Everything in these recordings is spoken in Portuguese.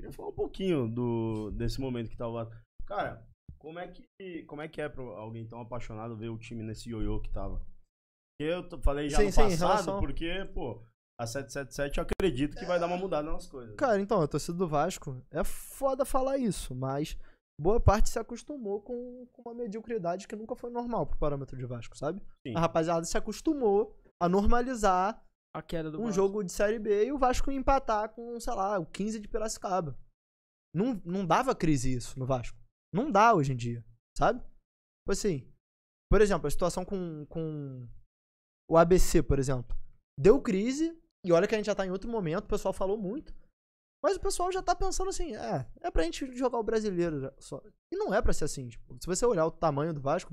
queria falar um pouquinho desse momento que tava. Cara, como é que é pra alguém tão apaixonado ver o time nesse ioiô que tava? Eu falei já no passado, porque, pô, a 777 eu acredito que vai dar uma mudada nas coisas. Cara, então, a torcida do Vasco, é foda falar isso, mas boa parte se acostumou com uma mediocridade que nunca foi normal pro parâmetro de Vasco, sabe? Sim. A rapaziada se acostumou a normalizar A queda do um Vasco. jogo de Série B e o Vasco empatar com, sei lá, o 15 de Piracicaba. Não dava crise isso no Vasco. Não dá hoje em dia, sabe? Tipo assim, por exemplo, a situação com o ABC, por exemplo. Deu crise, e olha que a gente já tá em outro momento, o pessoal falou muito. Mas o pessoal já tá pensando assim, é pra gente jogar o brasileiro só. E não é pra ser assim, tipo, se você olhar o tamanho do Vasco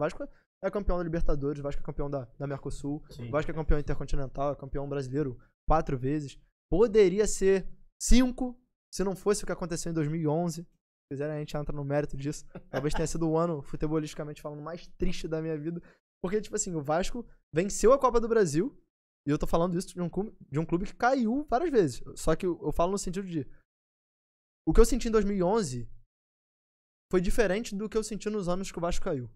é campeão da Libertadores, o Vasco é campeão da Mercosul, Sim. o Vasco é campeão intercontinental, é campeão brasileiro 4 vezes. Poderia ser 5, se não fosse o que aconteceu em 2011. Se quiserem, a gente entra no mérito disso. Talvez tenha sido o ano, futebolisticamente falando, mais triste da minha vida. Porque, tipo assim, o Vasco venceu a Copa do Brasil. E eu tô falando isso de um clube que caiu várias vezes. Só que eu falo no sentido de... O que eu senti em 2011 foi diferente do que eu senti nos anos que o Vasco caiu.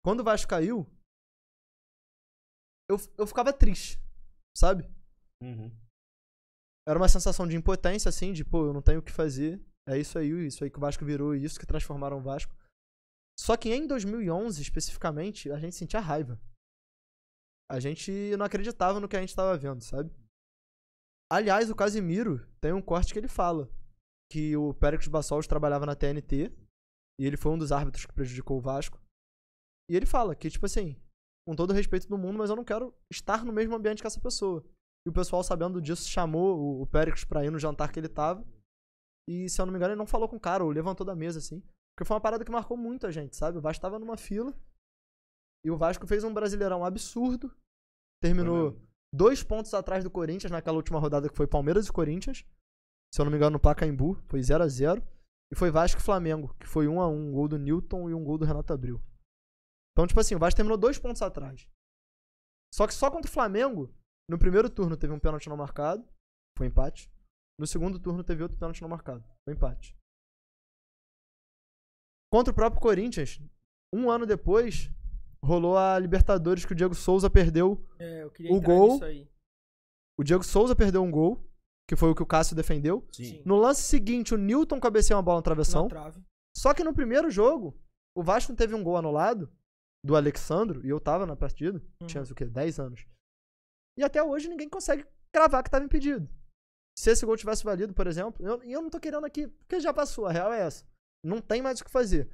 Quando o Vasco caiu, eu ficava triste, sabe? Uhum. Era uma sensação de impotência, assim, de, pô, eu não tenho o que fazer. É isso aí que o Vasco virou, e isso que transformaram o Vasco. Só que em 2011, especificamente, a gente sentia raiva. A gente não acreditava no que a gente tava vendo, sabe? Aliás, o Casimiro tem um corte que ele fala que o Péricles Bassols trabalhava na TNT e ele foi um dos árbitros que prejudicou o Vasco. E ele fala que, tipo assim, com todo o respeito do mundo, mas eu não quero estar no mesmo ambiente que essa pessoa. E o pessoal, sabendo disso, chamou o Péricles pra ir no jantar que ele tava. E, se eu não me engano, ele não falou com o cara, ou levantou da mesa, assim. Porque foi uma parada que marcou muito a gente, sabe? O Vasco tava numa fila e o Vasco fez um Brasileirão absurdo. Terminou 2 pontos atrás do Corinthians naquela última rodada que foi Palmeiras e Corinthians. Se eu não me engano, no Pacaembu. Foi 0x0. E foi Vasco e Flamengo, que foi 1x1. Um gol do Newton e um gol do Renato Abreu. Então, tipo assim, o Vasco terminou 2 pontos atrás. Só que só contra o Flamengo, no primeiro turno teve um pênalti não marcado. Foi empate. No segundo turno teve outro pênalti não marcado. Foi empate. Contra o próprio Corinthians, um ano depois, rolou a Libertadores que o Diego Souza perdeu Eu queria o entrar gol. nisso aí. O Diego Souza perdeu um gol, que foi o que o Cássio defendeu. Sim. No lance seguinte, o Newton cabeceou uma bola na travessão. Na trave. Só que no primeiro jogo, o Vasco teve um gol anulado do Alexandro, e eu tava na partida, tinha o quê? 10 anos. E até hoje ninguém consegue cravar que tava impedido. Se esse gol tivesse valido, por exemplo, e eu não tô querendo aqui, porque já passou, a real é essa. Não tem mais o que fazer.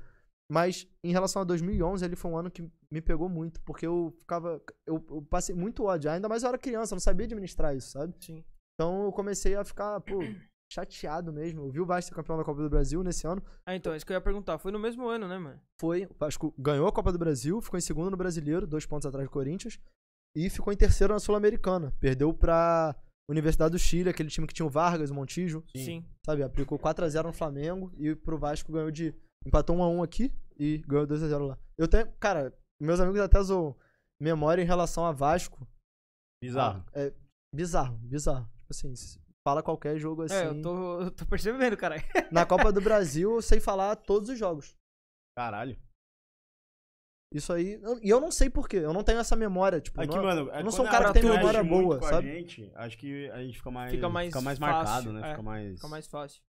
Mas em relação a 2011, ele foi um ano que me pegou muito, porque eu passei muito ódio, ainda mais eu era criança, eu não sabia administrar isso, sabe? Sim. Então eu comecei a ficar, chateado mesmo. Eu vi o Vasco ser campeão da Copa do Brasil nesse ano. Então, isso que eu ia perguntar. Foi no mesmo ano, né, mano? Foi, o Vasco ganhou a Copa do Brasil, ficou em segundo no Brasileiro, 2 pontos atrás do Corinthians, e ficou em terceiro na Sul-Americana. Perdeu pra Universidade do Chile, aquele time que tinha o Vargas, o Montijo. Sim. Sabe, aplicou 4x0 no Flamengo, e pro Vasco ganhou empatou 1x1 aqui e ganhou 2x0 lá. Eu tenho, cara, meus amigos até zoam memória em relação a Vasco. Bizarro. É bizarro. Tipo assim, fala qualquer jogo assim. Eu tô percebendo, caralho. Na Copa do Brasil, eu sei falar todos os jogos. Caralho. Isso aí. E eu não sei porquê. Eu não tenho essa memória. Tipo, Aqui, não, mano, eu não sou um cara que quando tem a memória mexe muito boa, com sabe? A gente, acho que a gente fica mais Fica mais marcado, fácil, né? é. Fica mais... Fica mais fácil.